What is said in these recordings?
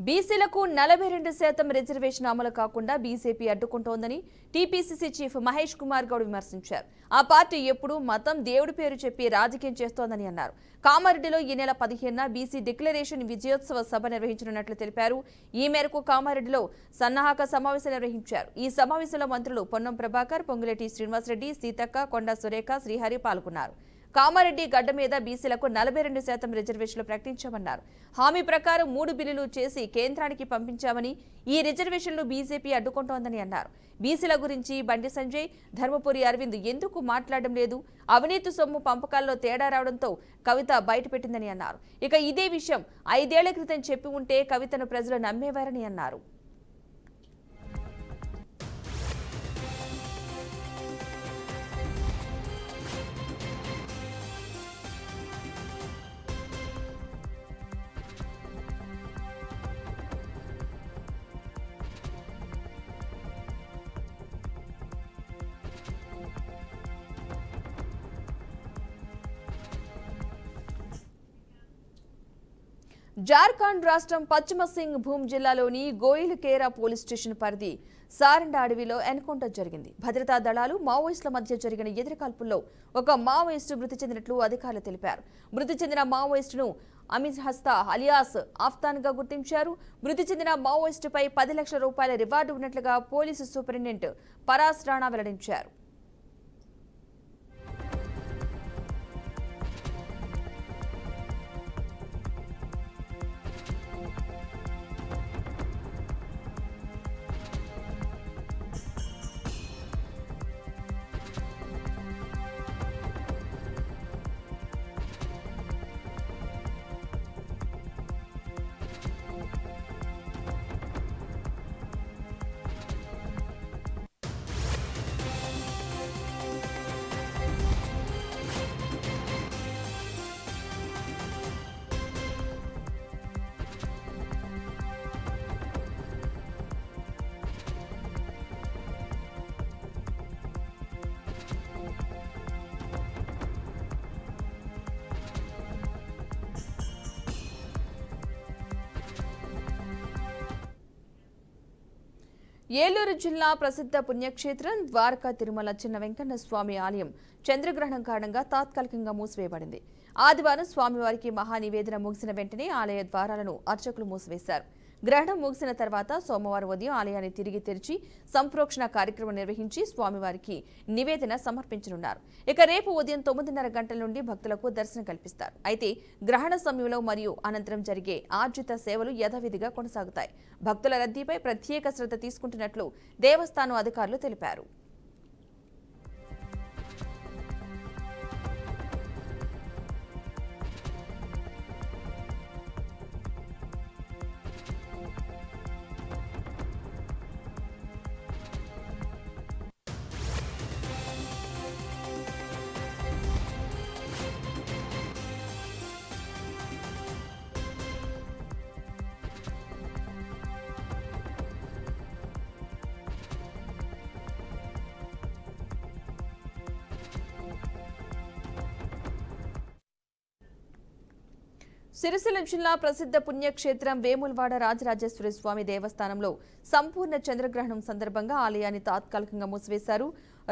బీసీలకు 42% రిజర్వేషన్ అమలు కాకుండా బీజేపీ అడ్డుకుంటోందని టీపీసీసీ చీఫ్ మహేష్ కుమార్ గౌడ్ విమర్శించారు. ఆ పార్టీ ఎప్పుడూ మతం, దేవుడి పేరు చెప్పి రాజకీయం చేస్తోందని అన్నారు. కామారెడ్డిలో ఈ నెల 15న బీసీ డిక్లరేషన్ విజయోత్సవ సభ నిర్వహించనున్నట్లు తెలిపారు. ఈ మేరకు కామారెడ్డిలో సన్నాహక సమావేశం నిర్వహించారు. ఈ సమావేశంలో మంత్రులు పొన్నం ప్రభాకర్, పొంగులేటి శ్రీనివాసరెడ్డి, సీతక్క, కొండ సురేఖ, శ్రీహరి పాల్గొన్నారు. కామారెడ్డి గడ్డ మీద బీసీలకు 42% రిజర్వేషన్లు ప్రకటించామన్నారు. హామీ ప్రకారం 3 బిల్లులు చేసి కేంద్రానికి పంపించామని, ఈ రిజర్వేషన్లు బీజేపీ అడ్డుకుంటోందని అన్నారు. బీసీల గురించి బండి సంజయ్, ధర్మపురి అరవింద్ ఎందుకు మాట్లాడడం లేదు? అవినీతి సొమ్ము పంపకాల్లో తేడా రావడంతో కవిత బయటపెట్టిందని అన్నారు. ఇక ఇదే విషయం 5 ఏళ్ల క్రితం చెప్పి ఉంటే కవితను ప్రజలు నమ్మేవారని అన్నారు. జార్ఖండ్ రాష్ట్రం పశ్చిమ సింగ్ భూమ్ జిల్లాలోని గోయిల్కేరా పోలీస్ స్టేషన్ పరిధి సారండ అడవిలో ఎన్కౌంటర్ జరిగింది. భద్రతా దళాలు, మావోయిస్టుల మధ్య జరిగిన ఎదురుకాల్పుల్లో ఒక మావోయిస్టు మృతి చెందినట్లు అధికారులు తెలిపారు. మృతి చెందిన మావోయిస్టును అమిజ్ హస్తా అలియాస్ ఆఫ్తాన్ గా గుర్తించారు. మృతి చెందిన మావోయిస్టుపై 10 లక్షల రూపాయల రివార్డు ఉన్నట్లుగా పోలీసు సూపరింటెండెంట్ పరాస్ రాణా వెల్లడించారు. ఏలూరు జిల్లా ప్రసిద్ధ పుణ్యక్షేత్రం ద్వారకా తిరుమల చిన్న వెంకన్న స్వామి ఆలయం చంద్రగ్రహణం కారణంగా తాత్కాలికంగా మూసివేయబడింది. ఆదివారం స్వామివారికి మహానివేదన ముగిసిన వెంటనే ఆలయ ద్వారాలను అర్చకులు మూసివేశారు. గ్రహణం ముగిసిన తర్వాత సోమవారం ఉదయం ఆలయాన్ని తిరిగి తెరిచి సంప్రోక్షణ కార్యక్రమం నిర్వహించి స్వామివారికి నివేదన సమర్పించనున్నారు. ఇక రేపు ఉదయం 9:30 గంటల నుండి భక్తులకు దర్శనం కల్పిస్తారు. అయితే గ్రహణ సమయంలో మరియు అనంతరం జరిగే ఆర్జిత సేవలు యథావిధిగా కొనసాగుతాయి. భక్తుల రద్దీపై ప్రత్యేక శ్రద్ధ తీసుకుంటున్నట్లు దేవస్థానం అధికారులు తెలిపారు. సిరిసిల్ల జిల్లా ప్రసిద్ధ పుణ్యక్షేత్రం వేములవాడ రాజరాజేశ్వరి స్వామి దేవస్థానంలో సంపూర్ణ చంద్రగ్రహణం సందర్భంగా ఆలయాన్ని తాత్కాలికంగా మూసివేశారు.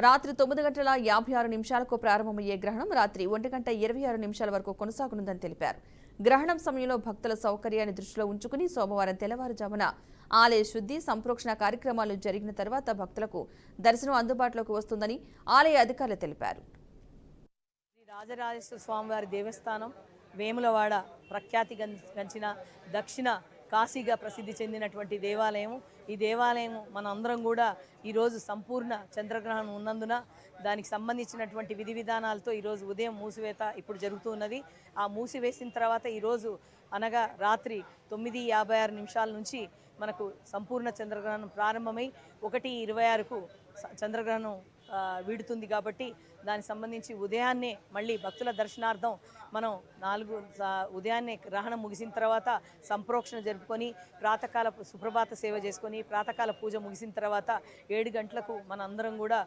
రాత్రి 9:56 ప్రారంభమయ్యే గ్రహణం రాత్రి 1:26 వరకు కొనసాగనుందని తెలిపారు. గ్రహణం సమయంలో భక్తుల సౌకర్యాన్ని దృష్టిలో ఉంచుకుని సోమవారం తెల్లవారుజామున ఆలయ శుద్ధి, సంప్రోక్షణ కార్యక్రమాలు జరిగిన తర్వాత భక్తులకు దర్శనం అందుబాటులోకి వస్తుందని ఆలయ అధికారులు తెలిపారు. రాజరాజేశ్వర స్వామివారి దేవస్థానం వేములవాడ ప్రఖ్యాతి గంచిన దక్షిణ కాశీగా ప్రసిద్ధి చెందినటువంటి దేవాలయం. ఈ దేవాలయం మన అందరం కూడా ఈరోజు సంపూర్ణ చంద్రగ్రహణం ఉన్నందున దానికి సంబంధించినటువంటి విధి విధానాలతో ఈరోజు ఉదయం మూసివేత ఇప్పుడు జరుగుతున్నది. ఆ మూసివేసిన తర్వాత ఈరోజు అనగా రాత్రి 9:56 నుంచి మనకు సంపూర్ణ చంద్రగ్రహణం ప్రారంభమై 1:26కు చంద్రగ్రహణం వీడుతుంది. కాబట్టి దానికి సంబంధించి ఉదయాన్నే మళ్ళీ భక్తుల దర్శనార్థం మనం ఉదయాన్నే గ్రహణం ముగిసిన తర్వాత సంప్రోక్షణ జరుపుకొని ప్రాతకాల సుప్రభాత సేవ చేసుకొని ప్రాతకాల పూజ ముగిసిన తర్వాత 7 గంటలకు మన అందరం కూడా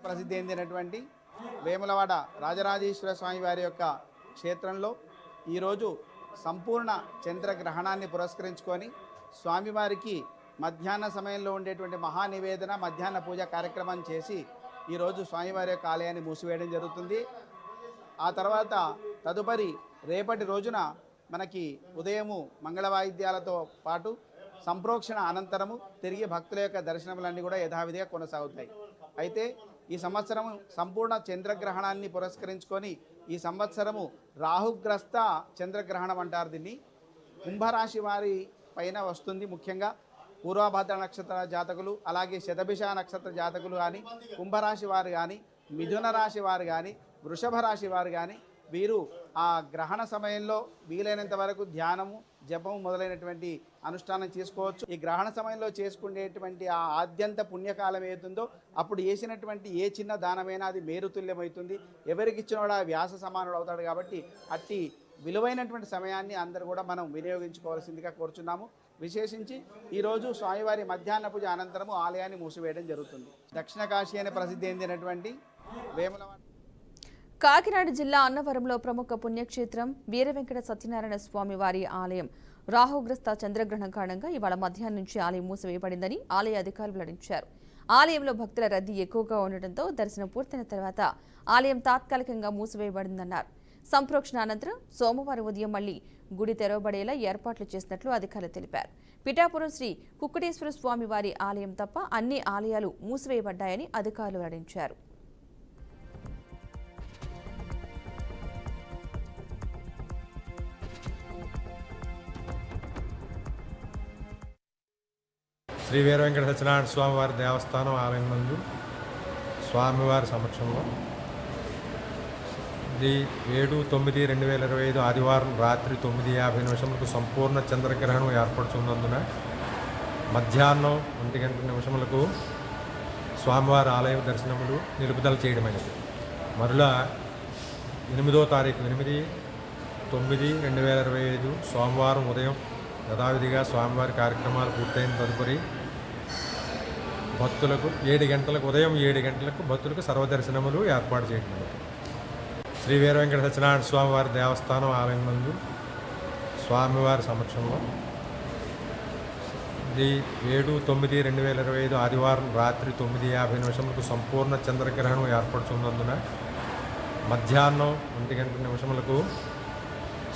ప్రసిద్ధి చెందినటువంటి వేములవాడ రాజరాజేశ్వర స్వామి వారి యొక్క క్షేత్రంలో ఈరోజు సంపూర్ణ చంద్రగ్రహణాన్ని పురస్కరించుకొని స్వామివారికి మధ్యాహ్న సమయంలో ఉండేటువంటి మహానివేదన మధ్యాహ్న పూజ కార్యక్రమం చేసి ఈరోజు స్వామివారి యొక్క ఆలయాన్ని మూసివేయడం జరుగుతుంది. ఆ తర్వాత తదుపరి రేపటి రోజున మనకి ఉదయము మంగళ వాయిద్యాలతో పాటు సంప్రోక్షణ అనంతరము తిరిగి భక్తుల యొక్క దర్శనములన్నీ కూడా యథావిధిగా కొనసాగుతాయి. అయితే ఈ సంవత్సరము సంపూర్ణ చంద్రగ్రహణాన్ని పురస్కరించుకొని ఈ సంవత్సరము రాహుగ్రస్త చంద్రగ్రహణం అంటారు దీన్ని. కుంభరాశి వారి పైన వస్తుంది. ముఖ్యంగా పూర్వభద్ర నక్షత్ర జాతకులు, అలాగే శతభిష నక్షత్ర జాతకులు కానీ, కుంభరాశి వారు కానీ, మిథున రాశి వారు కానీ, వృషభ రాశి వారు కానీ వీరు ఆ గ్రహణ సమయంలో వీలైనంత వరకు ధ్యానము, జపము మొదలైనటువంటి అనుష్ఠానం చేసుకోవచ్చు. ఈ గ్రహణ సమయంలో చేసుకునేటువంటి ఆ ఆద్యంత పుణ్యకాలం ఏతుందో అప్పుడు చేసినటువంటి ఏ చిన్న దానమైనా అది మేరుతుల్యమవుతుంది. ఎవరికి ఇచ్చినోడా వ్యాస సమానుడు అవుతాడు. కాబట్టి అట్టి విలువైనటువంటి సమయాన్ని అందరూ కూడా మనం వినియోగించుకోవాల్సిందిగా కోరుచున్నాము. విశేషించి ఈరోజు స్వామివారి మధ్యాహ్న పూజ అనంతరము ఆలయాన్ని మూసివేయడం జరుగుతుంది. దక్షిణ కాశీ అనే ప్రసిద్ధి చెందినటువంటి వేములవాడ కాకినాడ జిల్లా అన్నవరంలో ప్రముఖ పుణ్యక్షేత్రం వీర వెంకట సత్యనారాయణ స్వామి వారి ఆలయం రాహుగ్రస్త చంద్రగ్రహణం కారణంగా ఇవాళ మధ్యాహ్నం నుంచి ఆలయం మూసివేయబడిందని ఆలయ అధికారులు వెల్లడించారు. ఆలయంలో భక్తుల రద్దీ ఎక్కువగా ఉండటంతో దర్శనం పూర్తయిన తర్వాత ఆలయం తాత్కాలికంగా మూసివేయబడిందన్నారు. సంప్రోక్షణ అనంతరం సోమవారం ఉదయం మళ్లీ గుడి తెరవబడేలా ఏర్పాట్లు చేసినట్లు అధికారులు తెలిపారు. పిఠాపురం శ్రీ కుక్కటేశ్వర స్వామి వారి ఆలయం తప్ప అన్ని ఆలయాలు మూసివేయబడ్డాయని అధికారులు వెల్లడించారు. శ్రీ వీర వెంకట సత్యనారాయణ స్వామివారి దేవస్థానం ఆలయం నందు స్వామివారి సమక్షంలో 7/9/2025 ఆదివారం రాత్రి 9:50 సంపూర్ణ చంద్రగ్రహణం ఏర్పడుతున్నందున మధ్యాహ్నం 1 గంటల నిమిషములకు స్వామివారి ఆలయ దర్శనములు నిలుపుదల చేయడమైనది. మరలా 8వ తారీఖు 8/9/2025 సోమవారం ఉదయం యథావిధిగా స్వామివారి కార్యక్రమాలు పూర్తయిన తదుపరి భక్తులకు ఉదయం 7 గంటలకు భక్తులకు సర్వదర్శనములు ఏర్పాటు చేయడం. శ్రీ వీర వెంకట సత్యనారాయణ స్వామివారి దేవస్థానం ఆలయం నందు స్వామివారి సమక్షంలో 7/9/2025 ఆదివారం రాత్రి 9:50 సంపూర్ణ చంద్రగ్రహణం ఏర్పడుతున్నందున మధ్యాహ్నం 1 గంటల నిమిషములకు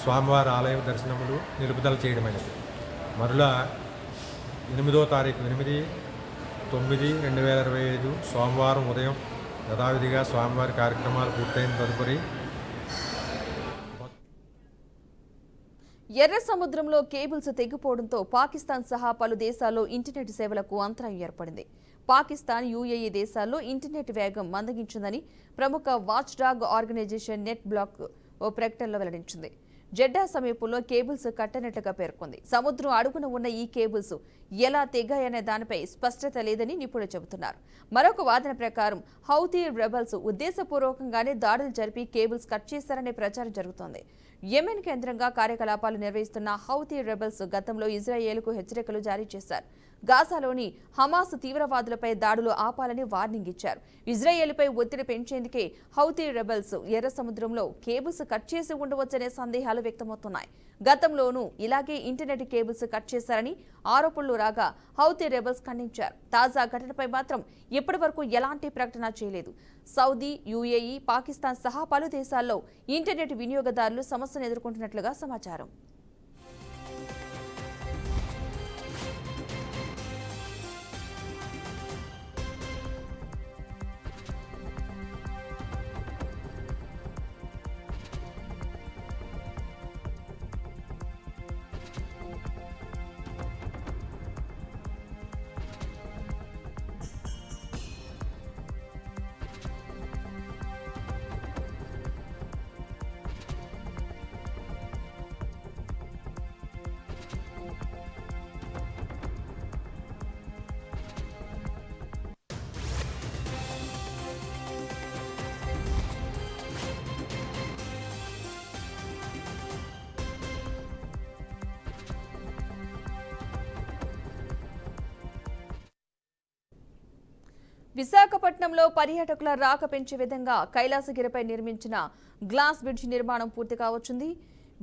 స్వామివారి ఆలయ దర్శనములు నిలుపుదల చేయడమైనది. మరలా 8వ తారీఖు 8/9/2025 సోమవారం ఉదయం యథావిధిగా స్వామివారి కార్యక్రమాలు పూర్తయిన తదుపరి ఎర్ర సముద్రంలో కేబుల్స్ తెగిపోవడంతో పాకిస్తాన్ సహా పలు దేశాల్లో ఇంటర్నెట్ సేవలకు అంతరాయం ఏర్పడింది. పాకిస్తాన్, యుఏఈ దేశాల్లో ఇంటర్నెట్ వేగం మందగించిందని ప్రముఖ watch dog organisation NetBlocks ఓ ప్రకటనలో వెల్లడించింది. జెడ్డా సమీపంలో కేబుల్స్ కట్టనట్లుగా పేర్కొంది. సముద్రం అడుగున ఉన్న ఈ కేబుల్స్ ఎలా తెగాయనే దానిపై స్పష్టత లేదని నిపుణులు చెబుతున్నారు. మరొక వాదన ప్రకారం హౌతీ రెబల్స్ ఉద్దేశపూర్వకంగానే దాడులు జరిపి కేబుల్స్ కట్ చేశారనే ప్రచారం జరుగుతోంది. యెమెన్ కేంద్రంగా కార్యకలాపాలు నిర్వహిస్తున్న హౌతీ రెబల్స్ గతంలో ఇజ్రాయేలుకు హెచ్చరికలు జారీ చేశారు. గాజాలోని హమాస్ తీవ్రవాదులపై దాడులు ఆపాలని వార్నింగ్ ఇచ్చారు. ఇజ్రాయేలుపై ఒత్తిడి పెంచేందుకే హౌతీ రెబల్స్ ఎర్ర సముద్రంలో కేబుల్స్ కట్ చేసి ఉండవచ్చనే సందేహాలు వ్యక్తమవుతున్నాయి. గతంలోనూ ఇలాగే ఇంటర్నెట్ కేబుల్స్ కట్ చేశారని ఆరోపణలు రాగా హౌతీ రెబల్స్ ఖండించారు. తాజా ఘటనపై మాత్రం ఇప్పటి వరకు ఎలాంటి ప్రకటన చేయలేదు. సౌదీ, యుఏఈ, పాకిస్తాన్ సహా పలు దేశాల్లో ఇంటర్నెట్ వినియోగదారులు సమస్యను ఎదుర్కొంటున్నట్లుగా సమాచారం. విశాఖపట్నంలో పర్యాటకుల రాక పెంచే విధంగా కైలాసగిరిపై నిర్మించిన గ్లాస్ బ్రిడ్జ్ నిర్మాణం పూర్తి కావచ్చుంది.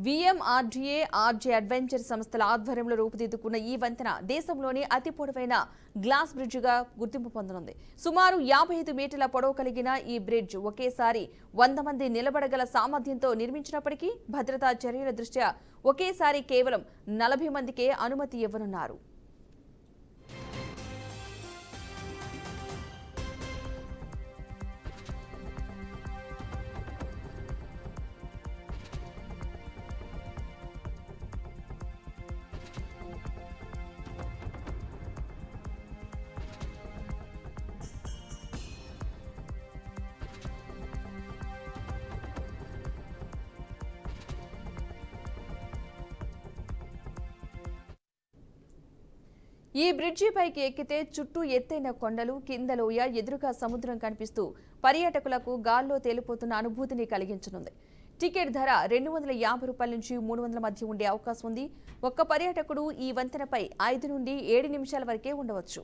విఎంఆర్డీఏ ఆర్జే అడ్వెంచర్ సంస్థల ఆధ్వర్యంలో రూపుదిద్దుకున్న ఈ వంతెన దేశంలోని అతి పొడవైన గ్లాస్ బ్రిడ్జిగా గుర్తింపు పొందనుంది. సుమారు 55 మీటర్ల పొడవు కలిగిన ఈ బ్రిడ్జ్ ఒకేసారి 100 మంది నిలబడగల సామర్థ్యంతో నిర్మించినప్పటికీ భద్రతా చర్యల దృష్ట్యా ఒకేసారి కేవలం 40 మందికే అనుమతి ఇవ్వనున్నారు. ఈ బ్రిడ్జి పైకి ఎక్కితే చుట్టూ ఎత్తైన కొండలు, కింద లోయ, ఎదురుగా సముద్రం కనిపిస్తూ పర్యాటకులకు గాల్లో తేలిపోతున్న అనుభూతిని కలిగించనుంది. టికెట్ ధర 250 రూపాయల నుంచి 300 మధ్య ఉండే అవకాశం ఉంది. ఒక్క పర్యాటకుడు ఈ వంతెనపై 5 నుండి 7 నిమిషాల వరకే ఉండవచ్చు.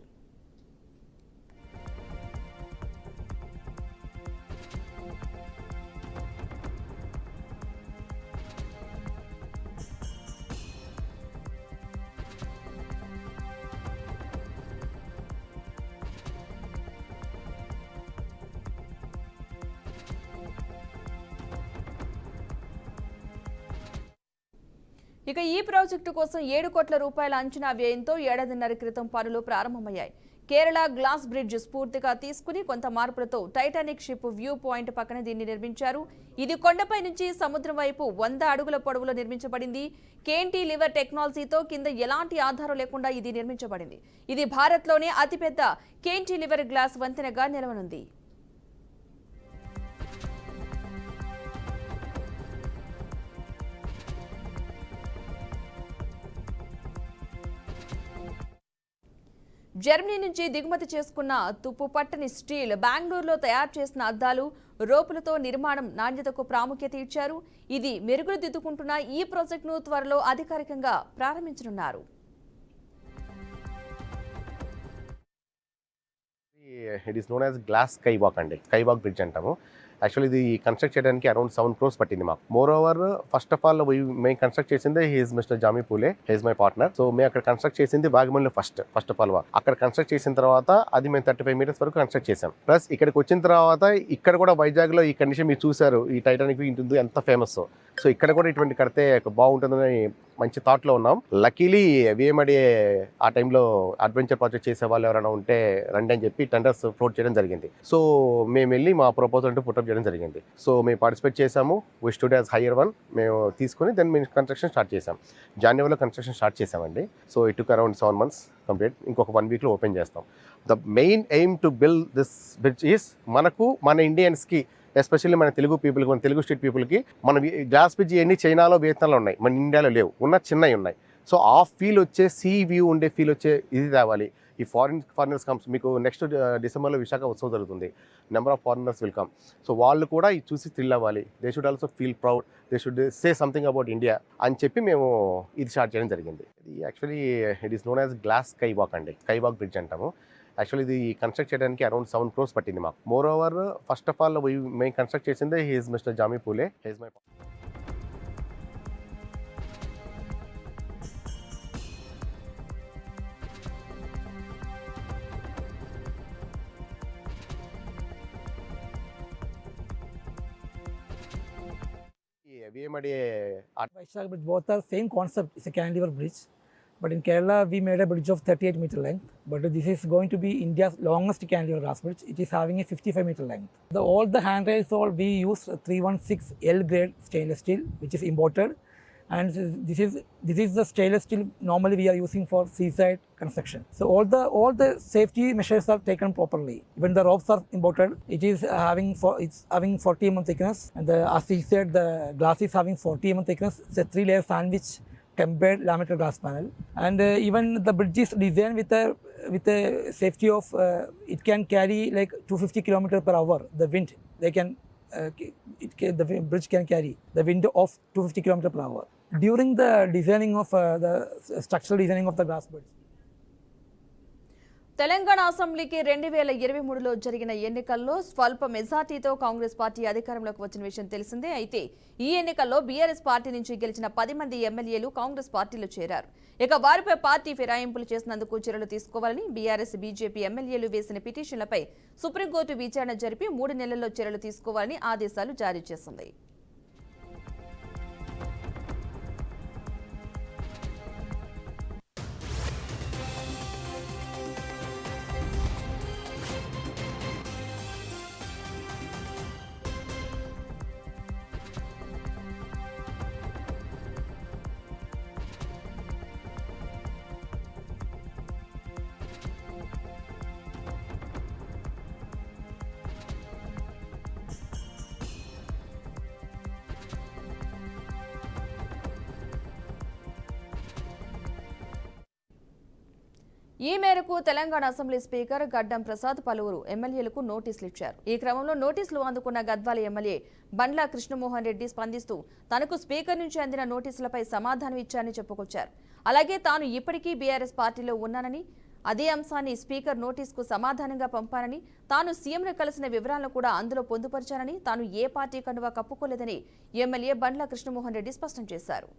ఇక ఈ ప్రాజెక్టు కోసం 7 కోట్ల రూపాయల అంచనా వ్యయంతో ఏడాదిన్నర క్రితం పనులు ప్రారంభమయ్యాయి. కేరళ గ్లాస్ బ్రిడ్జ్ స్ఫూర్తిగా తీసుకుని కొంత మార్పులతో టైటానిక్ షిప్ వ్యూ పాయింట్ పక్కన దీన్ని నిర్మించారు. ఇది కొండపై నుంచి సముద్రం వైపు 100 అడుగుల పొడవులో నిర్మించబడింది. కేంటీ లివర్ టెక్నాలజీతో కింద ఎలాంటి ఆధారం లేకుండా ఇది నిర్మించబడింది. ఇది భారత్లోనే అతిపెద్ద కేంటీ లివర్ గ్లాస్ వంతెనగా నిలవనుంది. జర్మనీ నుంచి దిగుమతి చేసుకున్న తుప్పు పట్టని స్టీల్, బెంగళూరులో తయారు చేసిన అద్దాలు, రోపులతో నిర్మాణం నాణ్యతకు ప్రాముఖ్యత ఇచ్చారు. ఇది మెరుగులు దిద్దుకుంటున్న ఈ ప్రాజెక్టును త్వరలో అధికారికంగా ప్రారంభించనున్నారు. It is known as glass skywalk అండి, స్కైవాక్ బ్రిడ్జ్ అంటాము. యాక్చువల్లీ ఇది కన్స్ట్రక్ట్ చేయడానికి అరౌండ్ 7 crores పట్టింది మాకు. Moreover first of all మేము కన్స్ట్రక్ట్ చేసింది he's mister Jamie Phule, he's my partner. So మేము అక్కడ కన్స్ట్రక్ట్ చేసింది వాగమన్లో ఫస్ట్ ఆఫ్ ఆల్ అక్కడ కన్స్ట్రక్ట్ చేసిన తర్వాత అది మేము 35 meters వరకు కన్స్ట్రక్ట్ చేసాం. ప్లస్ ఇక్కడికి వచ్చిన తర్వాత ఇక్కడ కూడా వైజాగ్లో ఈ కండిషన్ మీరు చూసారు, ఈ టైటానిక్ ఉంటుంది ఎంత ఫేమస్. సో ఇక్కడ కూడా ఇటువంటి కడితే బాగుంటుందని మంచి థాట్లో ఉన్నాం. లక్కీలీ విఎంఆర్డీఏ ఆ టైంలో అడ్వెంచర్ ప్రాజెక్ట్ చేసే వాళ్ళు ఎవరైనా ఉంటే రండి అని చెప్పి టెండర్స్ ఫ్లోట్ చేయడం జరిగింది. సో మేము వెళ్ళి మా ప్రపోజల్ అంటూ పుట్టప్ చేయడం జరిగింది. సో మేము పార్టిసిపేట్ చేసాము. వి స్టూడ్ యాజ్ హైయర్ వన్. మేము తీసుకుని దెన్ మేము కన్స్ట్రక్షన్ స్టార్ట్ చేసాం. జనవరిలో కన్స్ట్రక్షన్ స్టార్ట్ చేసామండి. So it took around 7 months complete. ఇంకొక 1 weekలో ఓపెన్ చేస్తాం. The main aim to build this bridge is మన ఇండియన్స్కి, ఎస్పెషల్లీ మన తెలుగు పీపుల్కి, మన తెలుగు స్టేట్ పీపుల్కి మన గ్లాస్ బ్రిడ్జ్ ఎన్ని చైనాలో, వియత్నాంలో ఉన్నాయి, మన ఇండియాలో లేవు, ఉన్న చిన్నవి ఉన్నాయి. సో ఆ ఫీల్ వచ్చే సీ వ్యూ ఉండే ఫీల్ వచ్చే ఇది తేవాలి. ఈ ఫారినర్స్ కమ్స్, మీకు నెక్స్ట్ డిసెంబర్లో విశాఖ ఉత్సవం జరుగుతుంది. Number of foreigners will come. So వాళ్ళు కూడా ఇది చూసి థ్రిల్ అవ్వాలి. They should also feel proud, they should say something about India అని చెప్పి మేము ఇది స్టార్ట్ చేయడం జరిగింది. ఇది actually it is known as glass skywalk అండి, స్కైవాక్ బ్రిడ్జ్ అంటాము. యాక్చువల్లీ ఇది కన్స్ట్రక్ట్ చేయడానికి అరౌండ్ 7 crores పట్టింది మాకు. Moreover first of all మేము కన్స్ట్రక్ట్ చేసింది he's mister Jamie Phule, he's my VMRDA Vaishak bridge, both are same concept. It's a cantilever bridge, but in Kerala we made a bridge of 38 meter length. But this is going to be India's longest cantilever glass bridge. It is having a 55 meter length. All the handrails, we use 316 L grade stainless steel, which is imported. And this is the stainless steel normally we are using for seaside construction. So all the safety measures are taken properly. Even the ropes are imported. It is having 40 mm thickness, and as he said, the glass is having 40 mm thickness. It's a 3-layer sandwich tempered laminated glass panel, and even the bridge is designed with a safety of it can carry like 250 km/h. The wind they can. The bridge can carry the wind of 250 km/h. During the designing of the structural designing of the glass bridge, Telangana అసెంబ్లీకి 2023లో జరిగిన ఎన్నికల్లో స్వల్ప మెజార్టీతో Congress party అధికారంలోకి వచ్చిన విషయం తెలిసిందే. అయితే ఈ ఎన్నికల్లో బీఆర్ఎస్ పార్టీ నుంచి గెలిచిన 10 మంది ఎమ్మెల్యేలు కాంగ్రెస్ పార్టీలో చేరారు. ఇక వారిపై పార్టీ ఫిరాయింపులు చేసినందుకు చర్యలు తీసుకోవాలని బీఆర్ఎస్, బీజేపీ ఎమ్మెల్యేలు వేసిన పిటిషన్లపై సుప్రీంకోర్టు విచారణ జరిపి 3 నెలల్లో చర్యలు తీసుకోవాలని ఆదేశాలు జారీ చేసింది. ఈ మేరకు తెలంగాణ అసెంబ్లీ స్పీకర్ గడ్డం ప్రసాద్ పలువురు ఎమ్మెల్యేలకు నోటీసులు ఇచ్చారు. ఈ క్రమంలో నోటీసులు అందుకున్న గద్వాల ఎమ్మెల్యే బండ్ల కృష్ణమోహన్ రెడ్డి స్పందిస్తూ తనకు స్పీకర్ నుంచి అందిన నోటీసులపై సమాధానం ఇచ్చారని చెప్పుకొచ్చారు. అలాగే తాను ఇప్పటికీ బీఆర్ఎస్ పార్టీలో ఉన్నానని, అదే అంశాన్ని స్పీకర్ నోటీసుకు సమాధానంగా పంపానని, తాను సీఎంను కలిసిన వివరాలను కూడా అందులో పొందుపరిచానని, తాను ఏ పార్టీ కండువా కప్పుకోలేదని ఎమ్మెల్యే బండ్ల కృష్ణమోహన్ రెడ్డి స్పష్టం చేశారు.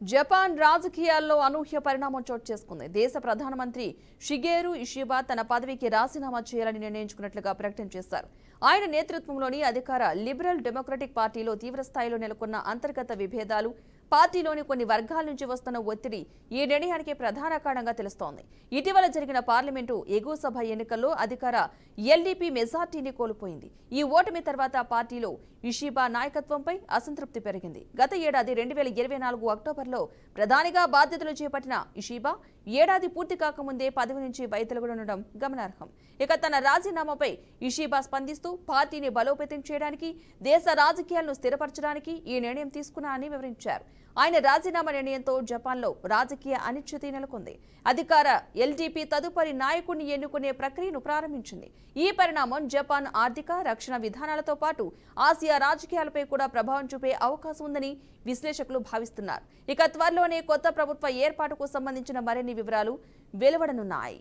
జపాన్ రాజకీయాల్లో అనూహ్య పరిణామం చోటు చేసుకుంది. దేశ ప్రధానమంత్రి షిగేరు ఇషిబా తన పదవికి రాజీనామా చేయాలని నిర్ణయించుకున్నట్లుగా ప్రకటన చేశారు. ఆయన నేతృత్వంలోని అధికార లిబరల్ డెమోక్రటిక్ పార్టీలో తీవ్రస్థాయిలో నెలకొన్న అంతర్గత విభేదాలు, పార్టీలోని కొన్ని వర్గాల నుంచి వస్తున్న ఒత్తిడి ఈ నిర్ణయానికి ప్రధాన కారణంగా తెలుస్తోంది. ఇటీవల జరిగిన పార్లమెంటు ఎగువ సభ ఎన్నికల్లో అధికార ఎల్డీపీ మెజార్టీని కోల్పోయింది. ఈ ఓటమి తర్వాత పార్టీలో ఇషిబా నాయకత్వంపై అసంతృప్తి పెరిగింది. గత ఏడాది 2024 అక్టోబర్లో ప్రధానిగా బాధ్యతలు చేపట్టిన ఇషిబా ఏడాది పూర్తి కాకముందే పదవి నుంచి వైదొలగనుండడం గమనార్హం. ఇక తన రాజీనామాపై ఇషిబా స్పందిస్తూ పార్టీని బలోపేతం చేయడానికి, దేశ రాజకీయాలను స్థిరపరచడానికి ఈ నిర్ణయం తీసుకున్నారని వివరించారు. ఆయన రాజీనామా నిర్ణయంతో జపాన్లో రాజకీయ అనిశ్చితి నెలకొంది. అధికార ఎల్డీపీ తదుపరి నాయకుడిని ఎన్నుకునే ప్రక్రియను ప్రారంభించింది. ఈ పరిణామం జపాన్ ఆర్థిక, రక్షణ విధానాలతో పాటు ఆసియా రాజకీయాలపై కూడా ప్రభావం చూపే అవకాశం ఉందని విశ్లేషకులు భావిస్తున్నారు. ఇక త్వరలోనే కొత్త ప్రభుత్వ ఏర్పాటుకు సంబంధించిన మరిన్ని వివరాలు వెలువడనున్నాయి.